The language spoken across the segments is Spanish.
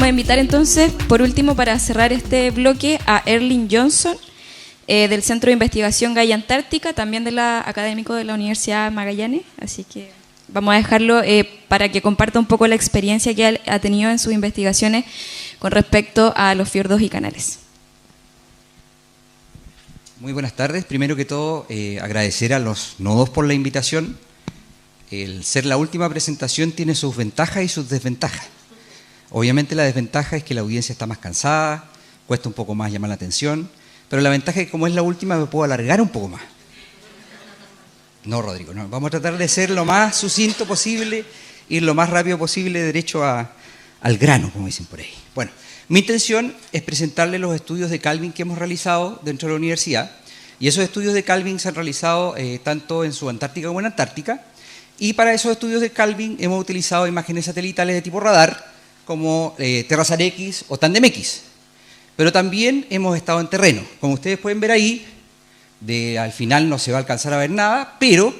a invitar entonces, por último, para cerrar este bloque, a Erling Johnson, del Centro de Investigación Gaia Antártica, también académico de la Universidad Magallanes. Así que vamos a dejarlo para que comparta un poco la experiencia que ha tenido en sus investigaciones con respecto a los fiordos y canales. Muy buenas tardes. Primero que todo, agradecer a los nodos por la invitación. El ser la última presentación tiene sus ventajas y sus desventajas. Obviamente la desventaja es que la audiencia está más cansada, cuesta un poco más llamar la atención, pero la ventaja es que como es la última me puedo alargar un poco más. No, Rodrigo, no. Vamos a tratar de ser lo más sucinto posible, ir lo más rápido posible, derecho al grano, como dicen por ahí. Bueno, mi intención es presentarles los estudios de Calvin que hemos realizado dentro de la universidad, y esos estudios de Calvin se han realizado tanto en Subantártica como en Antártica, y para esos estudios de Calvin hemos utilizado imágenes satelitales de tipo radar, como Terrasar X o Tandem X. Pero también hemos estado en terreno. Como ustedes pueden ver ahí, al final no se va a alcanzar a ver nada, pero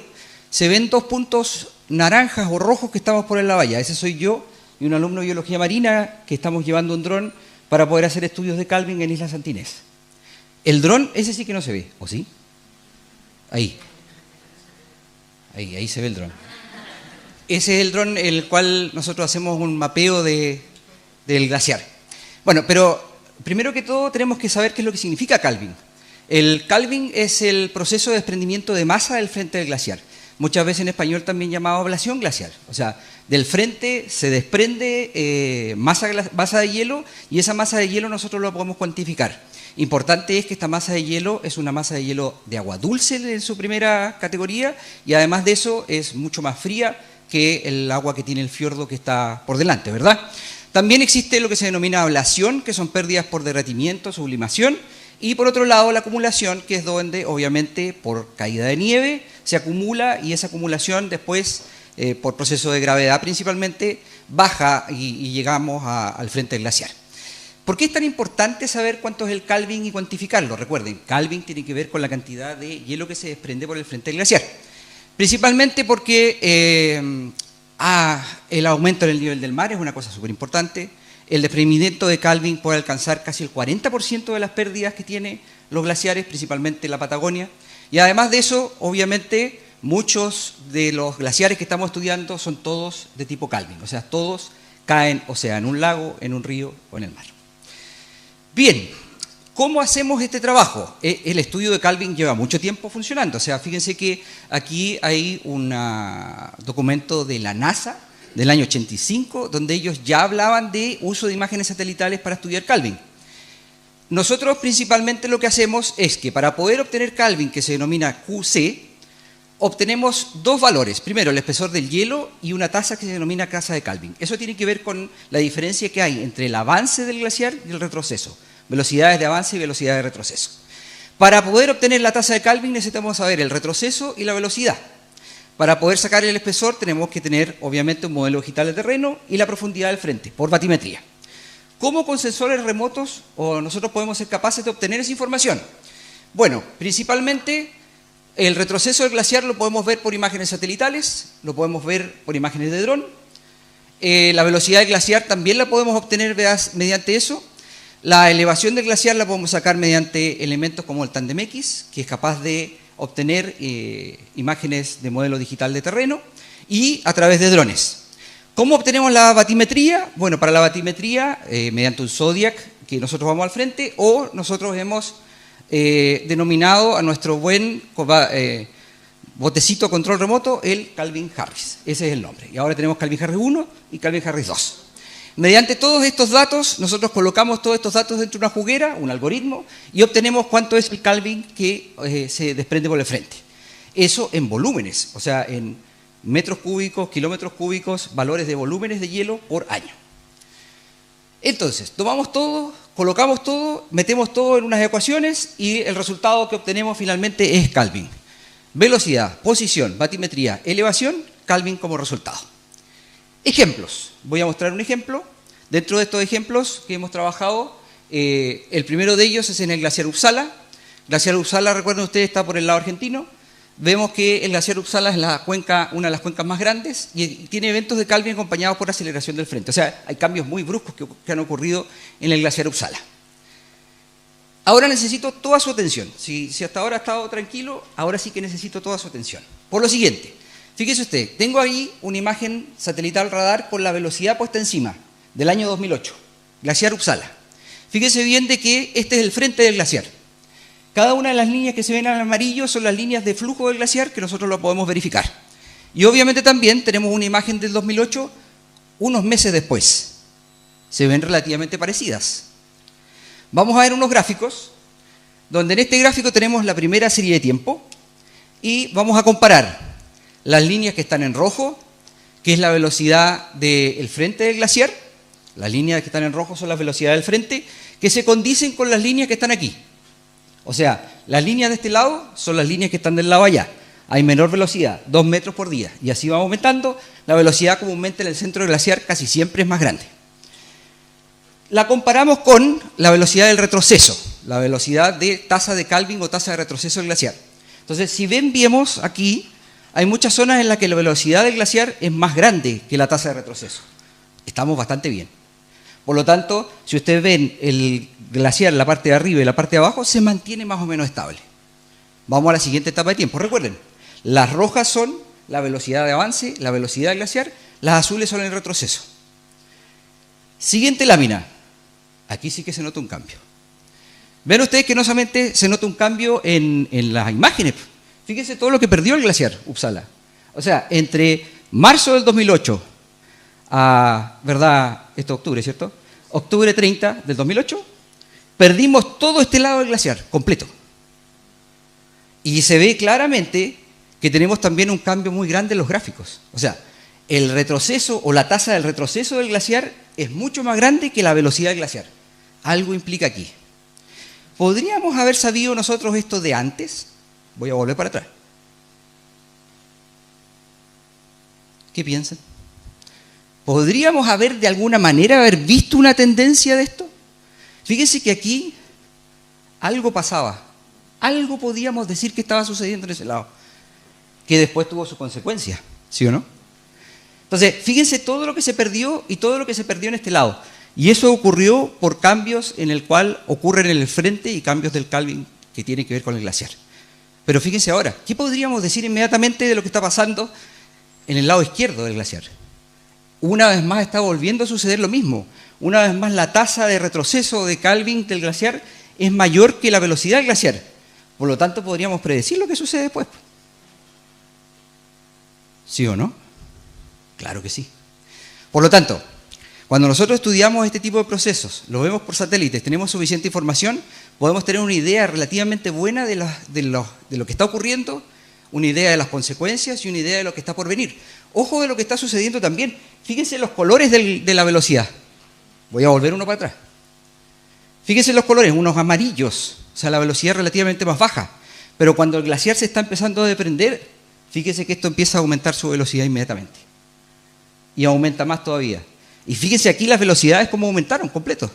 se ven dos puntos naranjas o rojos que estamos por en la valla. Ese soy yo y un alumno de biología marina que estamos llevando un dron para poder hacer estudios de Calvin en Isla Santinés. El dron, ese sí que no se ve, ¿o sí? Ahí se ve el dron. Ese es el dron en el cual nosotros hacemos un mapeo del glaciar. Bueno, pero primero que todo tenemos que saber qué es lo que significa calving. El calving es el proceso de desprendimiento de masa del frente del glaciar. Muchas veces en español también llamado ablación glacial. O sea, del frente se desprende masa de hielo y esa masa de hielo nosotros la podemos cuantificar. Importante es que esta masa de hielo es una masa de hielo de agua dulce en su primera categoría y además de eso es mucho más fría que el agua que tiene el fiordo que está por delante, ¿verdad? También existe lo que se denomina ablación, que son pérdidas por derretimiento, sublimación, y por otro lado la acumulación, que es donde obviamente por caída de nieve se acumula y esa acumulación después, por proceso de gravedad principalmente, baja y llegamos al frente del glaciar. ¿Por qué es tan importante saber cuánto es el calving y cuantificarlo? Recuerden, calving tiene que ver con la cantidad de hielo que se desprende por el frente del glaciar. Principalmente porque el aumento en el nivel del mar es una cosa súper importante. El desprendimiento de calving puede alcanzar casi el 40% de las pérdidas que tienen los glaciares, principalmente en la Patagonia. Y además de eso, obviamente, muchos de los glaciares que estamos estudiando son todos de tipo calving. O sea, todos caen, o sea, en un lago, en un río o en el mar. Bien. ¿Cómo hacemos este trabajo? El estudio de calving lleva mucho tiempo funcionando. O sea, fíjense que aquí hay un documento de la NASA del año 85, donde ellos ya hablaban de uso de imágenes satelitales para estudiar calving. Nosotros principalmente lo que hacemos es que para poder obtener calving, que se denomina QC, obtenemos dos valores. Primero, el espesor del hielo y una tasa que se denomina tasa de calving. Eso tiene que ver con la diferencia que hay entre el avance del glaciar y el retroceso. Velocidades de avance y velocidades de retroceso. Para poder obtener la tasa de calving necesitamos saber el retroceso y la velocidad. Para poder sacar el espesor tenemos que tener obviamente un modelo digital de terreno y la profundidad del frente, por batimetría. ¿Cómo con sensores remotos nosotros podemos ser capaces de obtener esa información? Bueno, principalmente el retroceso del glaciar lo podemos ver por imágenes satelitales, lo podemos ver por imágenes de dron. La velocidad del glaciar también la podemos obtener mediante eso. La elevación del glaciar la podemos sacar mediante elementos como el Tandem X, que es capaz de obtener imágenes de modelo digital de terreno, y a través de drones. ¿Cómo obtenemos la batimetría? Bueno, para la batimetría, mediante un Zodiac, que nosotros vamos al frente, o nosotros hemos denominado a nuestro buen botecito control remoto el Calvin Harris. Ese es el nombre. Y ahora tenemos Calvin Harris 1 y Calvin Harris 2. Mediante todos estos datos, nosotros colocamos todos estos datos dentro de una juguera, un algoritmo, y obtenemos cuánto es el calving que se desprende por el frente. Eso en volúmenes, o sea, en metros cúbicos, kilómetros cúbicos, valores de volúmenes de hielo por año. Entonces, tomamos todo, colocamos todo, metemos todo en unas ecuaciones y el resultado que obtenemos finalmente es calving. Velocidad, posición, batimetría, elevación, calving como resultado. Ejemplos. Voy a mostrar un ejemplo. Dentro de estos ejemplos que hemos trabajado, el primero de ellos es en el glaciar Uppsala. Glaciar Uppsala, recuerden ustedes, está por el lado argentino. vemos que el glaciar Uppsala es una de las cuencas más grandes y tiene eventos de calving acompañados por aceleración del frente. O sea, hay cambios muy bruscos que han ocurrido en el glaciar Uppsala. Ahora necesito toda su atención. Si hasta ahora ha estado tranquilo, ahora sí que necesito toda su atención. Por lo siguiente, fíjese usted, tengo ahí una imagen satelital radar con la velocidad puesta encima del año 2008, glaciar Uppsala. Fíjese bien de que este es el frente del glaciar. Cada una de las líneas que se ven en amarillo son las líneas de flujo del glaciar que nosotros lo podemos verificar. Y obviamente también tenemos una imagen del 2008 unos meses después. Se ven relativamente parecidas. Vamos a ver unos gráficos, donde en este gráfico tenemos la primera serie de tiempo y vamos a comparar las líneas que están en rojo, que es la velocidad del frente del glaciar. Las líneas que están en rojo son la velocidad del frente, que se condicen con las líneas que están aquí. O sea, las líneas de este lado son las líneas que están del lado allá. Hay menor velocidad, 2 metros por día, y así va aumentando. La velocidad comúnmente en el centro del glaciar casi siempre es más grande. La comparamos con la velocidad del retroceso, la velocidad de tasa de calving o tasa de retroceso del glaciar. Entonces, si vemos aquí, hay muchas zonas en las que la velocidad del glaciar es más grande que la tasa de retroceso. Estamos bastante bien. Por lo tanto, si ustedes ven el glaciar, la parte de arriba y la parte de abajo, se mantiene más o menos estable. Vamos a la siguiente etapa de tiempo. Recuerden, las rojas son la velocidad de avance, la velocidad del glaciar, las azules son el retroceso. Siguiente lámina. Aquí sí que se nota un cambio. Ven ustedes que no solamente se nota un cambio en las imágenes. Fíjense todo lo que perdió el glaciar Uppsala. O sea, entre marzo del 2008 a, ¿verdad? Esto es octubre, ¿cierto? Octubre 30 del 2008, perdimos todo este lado del glaciar, completo. Y se ve claramente que tenemos también un cambio muy grande en los gráficos. O sea, el retroceso o la tasa del retroceso del glaciar es mucho más grande que la velocidad del glaciar. Algo implica aquí. ¿Podríamos haber sabido nosotros esto de antes? Voy a volver para atrás. ¿Qué piensan? ¿Podríamos haber de alguna manera haber visto una tendencia de esto? Fíjense que aquí algo pasaba. Algo podíamos decir que estaba sucediendo en ese lado, que después tuvo su consecuencia, ¿sí o no? Entonces, fíjense todo lo que se perdió y todo lo que se perdió en este lado. Y eso ocurrió por cambios en el cual ocurren en el frente y cambios del calving que tienen que ver con el glaciar. Pero fíjense ahora, ¿qué podríamos decir inmediatamente de lo que está pasando en el lado izquierdo del glaciar? Una vez más está volviendo a suceder lo mismo. Una vez más la tasa de retroceso de calving del glaciar es mayor que la velocidad del glaciar. Por lo tanto, podríamos predecir lo que sucede después. ¿Sí o no? Claro que sí. Por lo tanto, cuando nosotros estudiamos este tipo de procesos, lo vemos por satélites, tenemos suficiente información, podemos tener una idea relativamente buena de lo que está ocurriendo, una idea de las consecuencias y una idea de lo que está por venir. Ojo de lo que está sucediendo también. Fíjense los colores de la velocidad. Voy a volver uno para atrás. Fíjense los colores, unos amarillos, o sea, la velocidad relativamente más baja. Pero cuando el glaciar se está empezando a desprender, fíjense que esto empieza a aumentar su velocidad inmediatamente. Y aumenta más todavía. Y fíjense aquí las velocidades cómo aumentaron completo.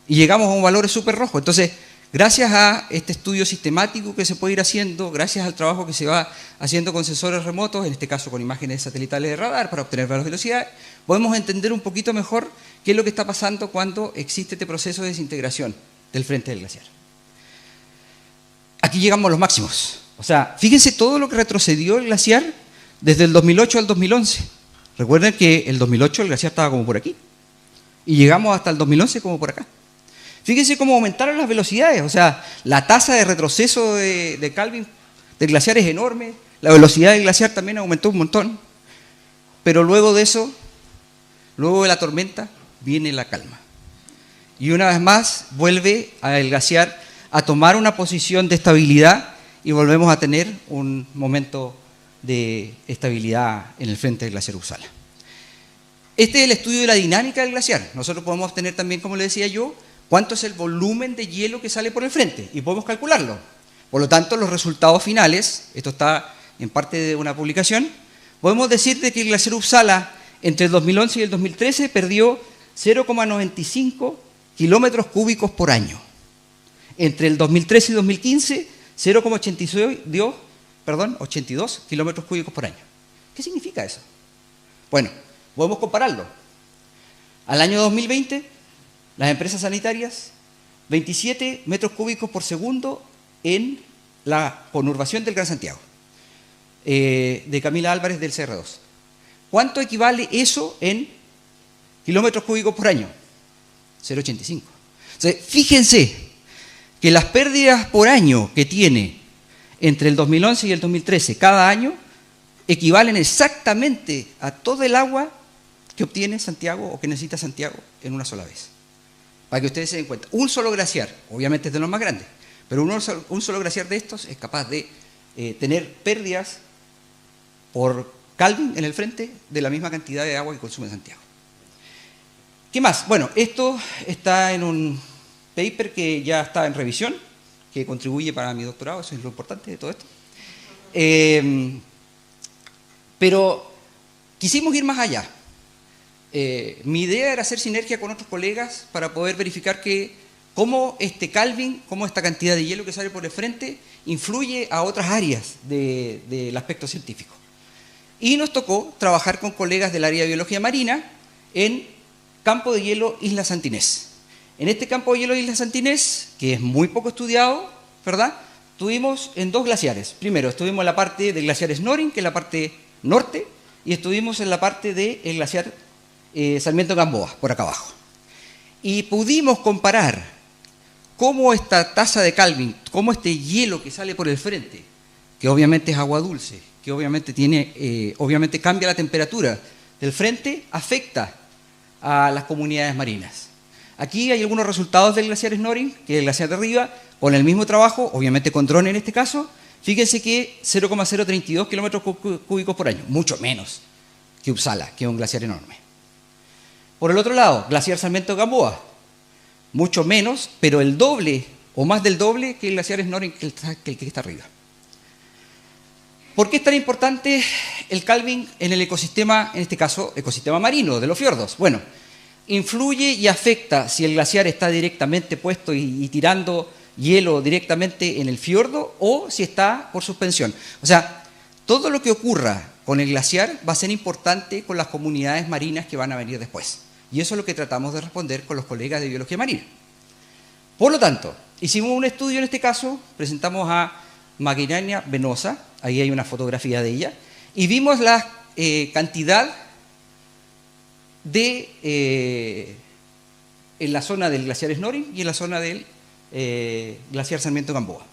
Y llegamos a un valor súper rojo. Entonces, gracias a este estudio sistemático que se puede ir haciendo, gracias al trabajo que se va haciendo con sensores remotos, en este caso con imágenes satelitales de radar para obtener las velocidades, podemos entender un poquito mejor qué es lo que está pasando cuando existe este proceso de desintegración del frente del glaciar. Aquí llegamos a los máximos. O sea, fíjense todo lo que retrocedió el glaciar desde el 2008 al 2011. Recuerden que el 2008 el glaciar estaba como por aquí y llegamos hasta el 2011 como por acá. Fíjense cómo aumentaron las velocidades, o sea, la tasa de retroceso de calving del glaciar es enorme, la velocidad del glaciar también aumentó un montón, pero luego de eso, luego de la tormenta, viene la calma. Y una vez más vuelve el glaciar a tomar una posición de estabilidad y volvemos a tener un momento de estabilidad en el frente del glaciar Uppsala. Este es el estudio de la dinámica del glaciar. Nosotros podemos obtener también, como le decía yo, cuánto es el volumen de hielo que sale por el frente y podemos calcularlo. Por lo tanto, los resultados finales, esto está en parte de una publicación, podemos decir de que el glaciar Uppsala entre el 2011 y el 2013 perdió 0,95 kilómetros cúbicos por año. Entre el 2013 y 2015, 0,86 dio 82 kilómetros cúbicos por año. ¿Qué significa eso? Bueno, podemos compararlo. Al año 2020, las empresas sanitarias, 27 metros cúbicos por segundo en la conurbación del Gran Santiago, de Camila Álvarez del CR2. ¿Cuánto equivale eso en kilómetros cúbicos por año? 0,85. Entonces, fíjense que las pérdidas por año que tiene entre el 2011 y el 2013 cada año equivalen exactamente a todo el agua que obtiene Santiago o que necesita Santiago en una sola vez. Para que ustedes se den cuenta. Un solo glaciar, obviamente es de los más grandes, pero un solo glaciar de estos es capaz de tener pérdidas por Calvin en el frente de la misma cantidad de agua que consume Santiago. ¿Qué más? Bueno, esto está en un paper que ya está en revisión, que contribuye para mi doctorado, eso es lo importante de todo esto. Pero quisimos ir más allá. Mi idea era hacer sinergia con otros colegas para poder verificar cómo este Calvin, cómo esta cantidad de hielo que sale por el frente influye a otras áreas del aspecto científico. Y nos tocó trabajar con colegas del área de biología marina en campo de hielo Isla Santinés. En este campo de hielo Isla Santinés, que es muy poco estudiado, ¿verdad? Estuvimos en dos glaciares. Primero, estuvimos en la parte del glaciar Snoring, que es la parte norte, y estuvimos en la parte del glaciar Sarmiento Gamboa, por acá abajo. Y pudimos comparar cómo esta tasa de Calvin, cómo este hielo que sale por el frente, que obviamente es agua dulce, que obviamente cambia la temperatura del frente, afecta a las comunidades marinas. Aquí hay algunos resultados del glaciar Snoring, que es el glaciar de arriba, con el mismo trabajo, obviamente con dron en este caso. Fíjense que 0,032 kilómetros cúbicos por año, mucho menos que Uppsala, que es un glaciar enorme. Por el otro lado, glaciar Sarmiento Gamboa, mucho menos, pero el doble o más del doble que el glaciar Snoring, que el que está arriba. ¿Por qué es tan importante el Calvin en el ecosistema, en este caso, ecosistema marino de los fiordos? Bueno, influye y afecta si el glaciar está directamente puesto y tirando hielo directamente en el fiordo o si está por suspensión. O sea, todo lo que ocurra con el glaciar va a ser importante con las comunidades marinas que van a venir después. Y eso es lo que tratamos de responder con los colegas de biología marina. Por lo tanto, hicimos un estudio en este caso, presentamos a Maguirania Venosa, ahí hay una fotografía de ella, y vimos la cantidad de en la zona del glaciar Snoring y en la zona del glaciar Sarmiento Gamboa.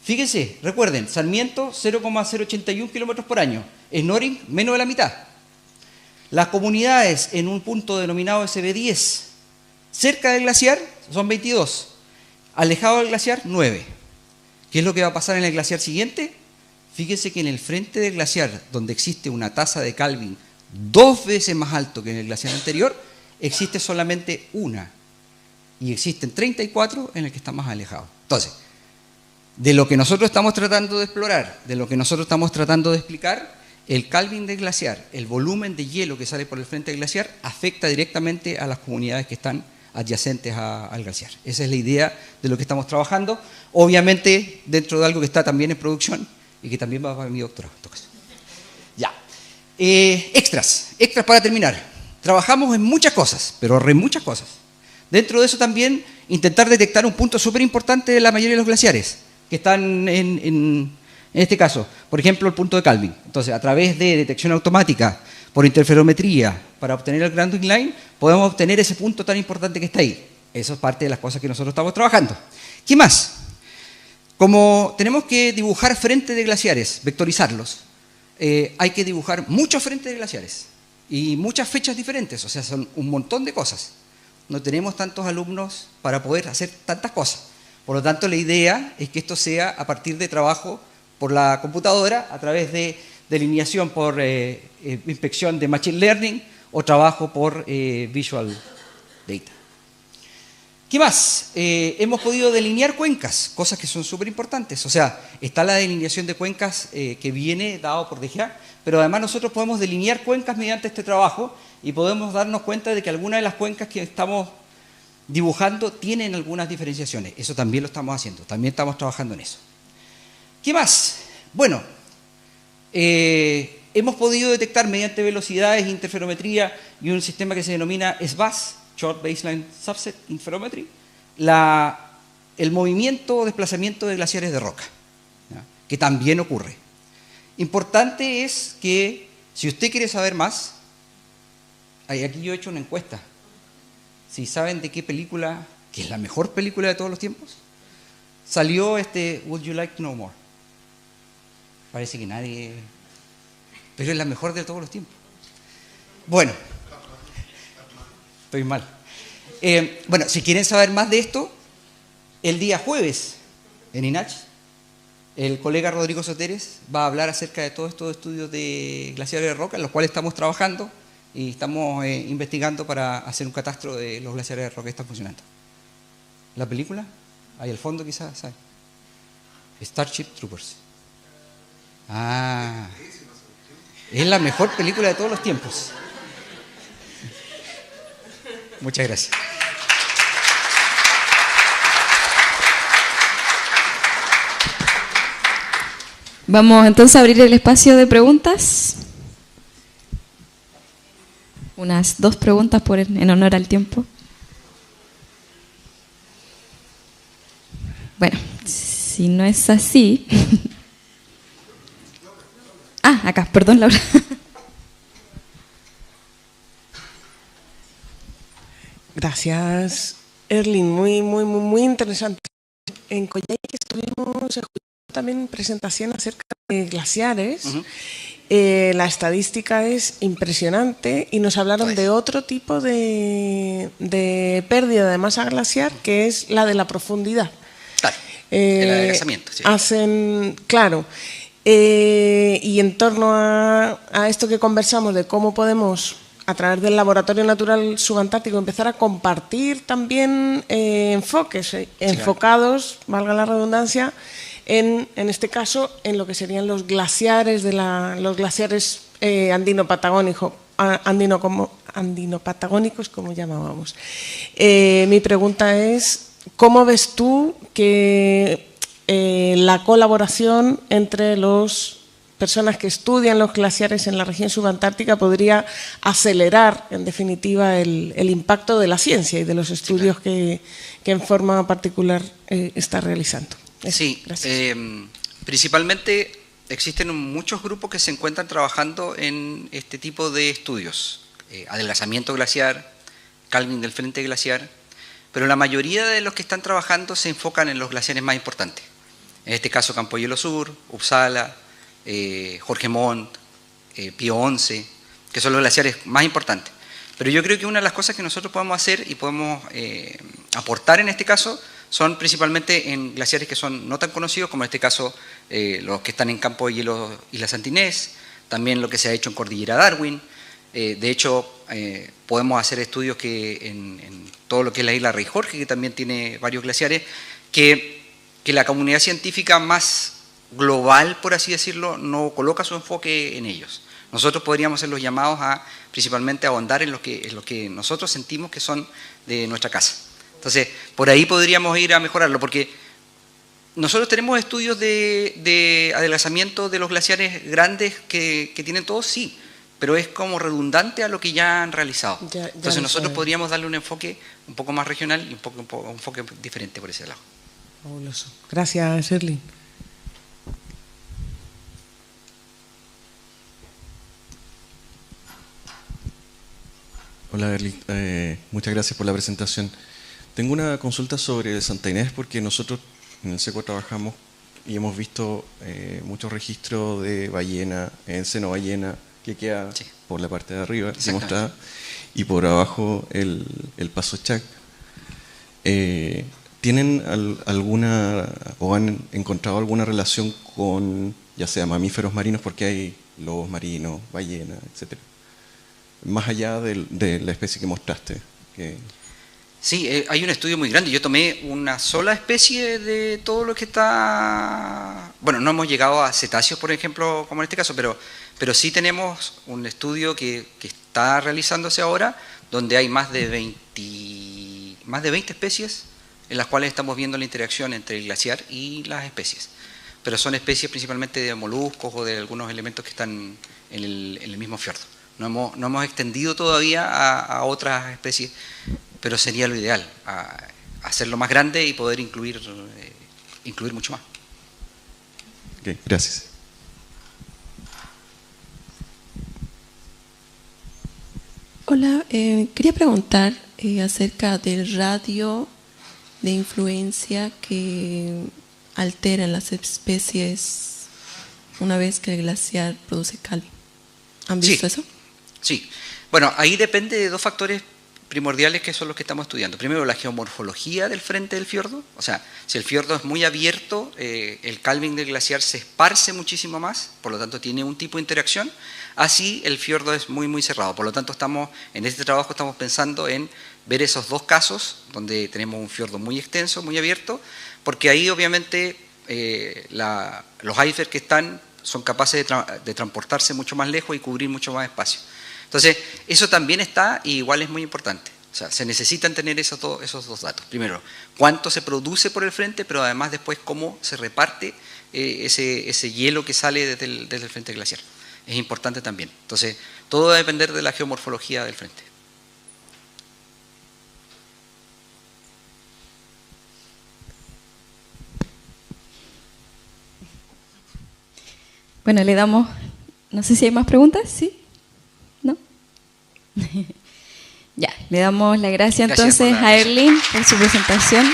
Fíjense, recuerden, Sarmiento 0,081 kilómetros por año, Snoring menos de la mitad. Las comunidades en un punto denominado SB10, cerca del glaciar son 22, alejado del glaciar 9. ¿Qué es lo que va a pasar en el glaciar siguiente? Fíjense que en el frente del glaciar, donde existe una tasa de Calvin 2 veces más alto que en el glaciar anterior, existe solamente una. Y existen 34 en el que está más alejado. Entonces, de lo que nosotros estamos tratando de explorar, de lo que nosotros estamos tratando de explicar, el Calvin del glaciar, el volumen de hielo que sale por el frente del glaciar, afecta directamente a las comunidades que están adyacentes al glaciar. Esa es la idea de lo que estamos trabajando, obviamente dentro de algo que está también en producción y que también va para mi doctorado. Ya. Extras para terminar. Trabajamos en muchas cosas, pero en muchas cosas. Dentro de eso también intentar detectar un punto súper importante de la mayoría de los glaciares, que están en este caso, por ejemplo, el punto de Calvin. Entonces, a través de detección automática, por interferometría, para obtener el Grand Line, podemos obtener ese punto tan importante que está ahí. Eso es parte de las cosas que nosotros estamos trabajando. ¿Qué más? Como tenemos que dibujar frentes de glaciares, vectorizarlos, hay que dibujar muchos frentes de glaciares y muchas fechas diferentes, o sea, son un montón de cosas. No tenemos tantos alumnos para poder hacer tantas cosas. Por lo tanto, la idea es que esto sea a partir de trabajo por la computadora, a través de delineación por inspección de Machine Learning o trabajo por Visual Data. ¿Qué más? Hemos podido delinear cuencas, cosas que son súper importantes. O sea, está la delineación de cuencas que viene dado por DGA, pero además nosotros podemos delinear cuencas mediante este trabajo y podemos darnos cuenta de que algunas de las cuencas que estamos dibujando tienen algunas diferenciaciones. Eso también lo estamos haciendo, también estamos trabajando en eso. ¿Qué más? Bueno, hemos podido detectar mediante velocidades, interferometría y un sistema que se denomina SBAS, Short Baseline Subset Interferometry, el movimiento o desplazamiento de glaciares de roca, ¿ya? Que también ocurre. Importante es que, si usted quiere saber más, aquí yo he hecho una encuesta. Si saben de qué película, que es la mejor película de todos los tiempos, salió Would You Like to Know More. Parece que nadie... Pero es la mejor de todos los tiempos. Bueno, estoy mal. Bueno, si quieren saber más de esto, el día jueves en INACH, el colega Rodrigo Soteres va a hablar acerca de todos estos estudios de glaciares de roca, en los cuales estamos trabajando y estamos investigando para hacer un catastro de los glaciares de roca que están funcionando. ¿La película? Ahí al fondo quizás, ¿saben? Starship Troopers. Ah, es la mejor película de todos los tiempos. Muchas gracias. Vamos entonces a abrir el espacio de preguntas. Unas 2 preguntas en honor al tiempo. Bueno, si no es así... acá, perdón, Laura. Gracias, Erling. Muy interesante. En Coyhaique estuvimos escuchando también presentación acerca de glaciares. La estadística es impresionante y nos hablaron de otro tipo de pérdida de masa glaciar, que es la de la profundidad. Claro, el adelgazamiento. Sí. Claro. Y en torno a esto que conversamos de cómo podemos, a través del Laboratorio Natural Subantártico, empezar a compartir también enfoques enfocados, valga la redundancia, en este caso, en lo que serían los glaciares los glaciares andino-patagónicos, como llamábamos. Mi pregunta es, ¿cómo ves tú que la colaboración entre las personas que estudian los glaciares en la región subantártica podría acelerar, en definitiva, el impacto de la ciencia y de los estudios que en forma particular está realizando? Sí, principalmente existen muchos grupos que se encuentran trabajando en este tipo de estudios, adelgazamiento glaciar, calving del frente glaciar, pero la mayoría de los que están trabajando se enfocan en los glaciares más importantes. En este caso Campohielo Sur, Uppsala, Jorge Montt, Pío XI, que son los glaciares más importantes. Pero yo creo que una de las cosas que nosotros podemos hacer y podemos aportar en este caso son principalmente en glaciares que son no tan conocidos, como en este caso los que están en Campo de Hielo Isla Santinés, también lo que se ha hecho en Cordillera Darwin. De hecho, podemos hacer estudios que en todo lo que es la isla Rey Jorge, que también tiene varios glaciares, que la comunidad científica más global, por así decirlo, no coloca su enfoque en ellos. Nosotros podríamos ser los llamados a principalmente ahondar en lo que nosotros sentimos que son de nuestra casa. Entonces, por ahí podríamos ir a mejorarlo, porque nosotros tenemos estudios de adelgazamiento de los glaciares grandes que tienen todos, sí, pero es como redundante a lo que ya han realizado. Entonces nosotros podríamos darle un enfoque un poco más regional y un enfoque diferente por ese lado. Fabuloso. Gracias, Erling. Hola, Erling. Muchas gracias por la presentación. Tengo una consulta sobre Santa Inés, porque nosotros en el SECO trabajamos y hemos visto muchos registros de ballena, seno ballena, que queda por la parte de arriba, demostrada, y por abajo el paso Chac. ¿Tienen alguna o han encontrado alguna relación con, ya sea mamíferos marinos, porque hay lobos marinos, ballenas, etcétera, más allá de la especie que mostraste? Sí, hay un estudio muy grande. Yo tomé una sola especie de todo lo que está... Bueno, no hemos llegado a cetáceos, por ejemplo, como en este caso, pero sí tenemos un estudio que está realizándose ahora, donde hay más de 20 especies en las cuales estamos viendo la interacción entre el glaciar y las especies. pero son especies principalmente de moluscos o de algunos elementos que están en el mismo fiordo. No hemos extendido todavía a otras especies, pero sería lo ideal, hacerlo más grande y poder incluir mucho más. Ok, gracias. Hola, quería preguntar acerca del radio de influencia que alteran las especies una vez que el glaciar produce calving. ¿Han visto eso? Sí. Bueno, ahí depende de dos factores primordiales que son los que estamos estudiando. Primero, la geomorfología del frente del fiordo. O sea, si el fiordo es muy abierto, el calving del glaciar se esparce muchísimo más, por lo tanto tiene un tipo de interacción. Así el fiordo es muy, muy cerrado. Por lo tanto, en este trabajo estamos pensando en ver esos dos casos, donde tenemos un fiordo muy extenso, muy abierto, porque ahí obviamente los icebergs que están son capaces de transportarse mucho más lejos y cubrir mucho más espacio. Entonces, eso también está y igual es muy importante. O sea, se necesitan tener esos dos datos. Primero, cuánto se produce por el frente, pero además después cómo se reparte ese hielo que sale desde el frente glaciar. Es importante también. Entonces, todo va a depender de la geomorfología del frente. Bueno, le damos, no sé si hay más preguntas, ¿sí? ¿No? Ya, le damos la gracia entonces a Erling por su presentación.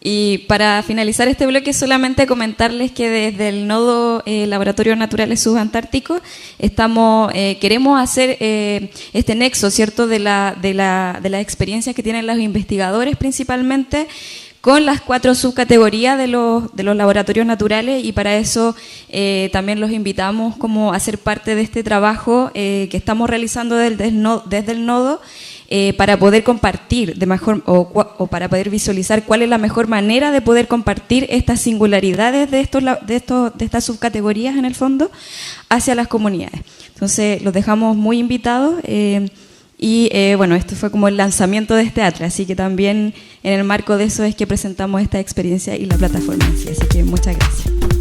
Y para finalizar este bloque, solamente comentarles que desde el nodo Laboratorios Naturales Subantárticos queremos hacer este nexo, ¿cierto?, de las experiencias que tienen los investigadores principalmente con las 4 subcategorías de los laboratorios naturales, y para eso también los invitamos como a ser parte de este trabajo que estamos realizando desde el nodo, para poder compartir o para poder visualizar cuál es la mejor manera de poder compartir estas singularidades de estas subcategorías en el fondo hacia las comunidades. Entonces los dejamos muy invitados bueno, esto fue como el lanzamiento de este atlas, así que también en el marco de eso es que presentamos esta experiencia y la plataforma en sí, así que muchas gracias.